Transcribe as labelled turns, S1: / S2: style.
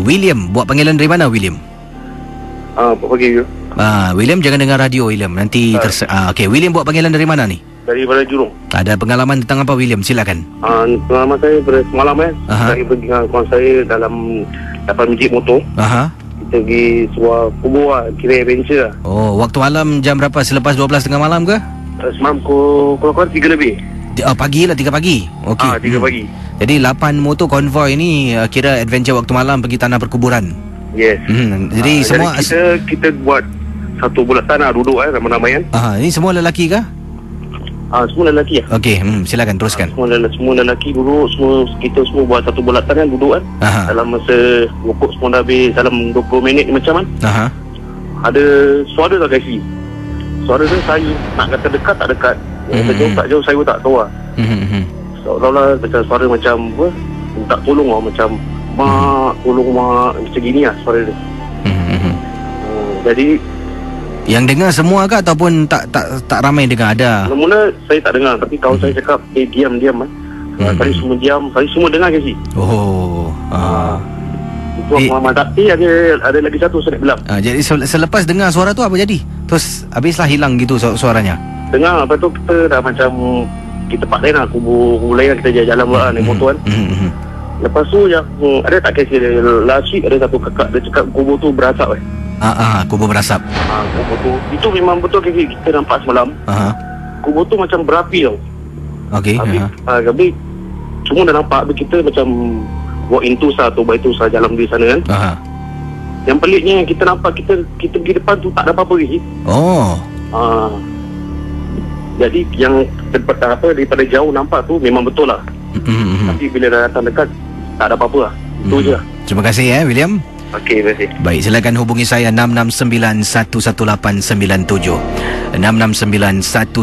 S1: William, buat panggilan dari mana William?
S2: Pagi you.
S1: William, jangan dengar radio William. Nanti okey, William buat panggilan dari mana ni?
S2: Dari Balai Jurong.
S1: Ada pengalaman tentang apa William? Silakan.
S2: Pengalaman saya pada semalam saya pergi dengan kawan saya dalam 8 biji motor. Kita pergi sebuah kubur kira adventure lah.
S1: Oh, waktu malam jam berapa? Selepas 12 tengah malam ke?
S2: Semalam kurang-kurang 3 lebih.
S1: Pagi lah, 3 pagi. Okey.
S2: 3 pagi.
S1: Jadi 8 motor konvoi ni kira adventure waktu malam pergi tanah perkuburan.
S2: Yes.
S1: Jadi semua
S2: kita buat satu bulatan duduk ramai-ramai kan.
S1: Ini semua lelaki ke?
S2: Semua lelaki lah.
S1: Okey, silakan teruskan.
S2: Semua lelaki duduk, kita semua buat satu bulatan kan, duduk kan. Dalam masa rokok semua dah habis dalam 20 minit macam kan. Ada suara tak kasi. Suara tu saya nak kata dekat tak dekat. Jauh tak jauh saya pun tak tahu lah. Seolah-olah macam suara macam apa, minta tolong lah, macam mak, tolong mak, macam gini lah suara dia. Jadi
S1: yang dengar semua ke ataupun tak ramai dengar? Ada.
S2: Mula-mula saya tak dengar, tapi kawan saya cakap diam kali semua diam, kali semua dengar kasi. Itu pengalaman. Tapi ada lagi satu saya bilang.
S1: Jadi selepas dengar suara tu apa jadi? Terus habislah hilang gitu suaranya.
S2: Dengar, lepas tu kita dah macam kita part lain lah, kubur lain lah, kita jalan pula naik motor kan. Lepas tu yang ada tak kasi last week ada satu kakak dia cakap kubur tu berasap
S1: kubur berasap.
S2: Kubur tu itu memang betul kita nampak semalam. Kubur tu macam berapi tau.
S1: Okey.
S2: Tapi semua dah nampak, kita macam walk into satu jalan di sana kan. Yang peliknya kita nampak kita pergi depan tu tak ada apa-apa lagi. Jadi yang daripada jauh nampak tu memang betul lah. Tapi bila dah datang dekat tak ada apa-apa lah. Itu je lah.
S1: Terima kasih William.
S2: Okey, terima kasih.
S1: Baik, silakan hubungi saya 669 11897. 669 1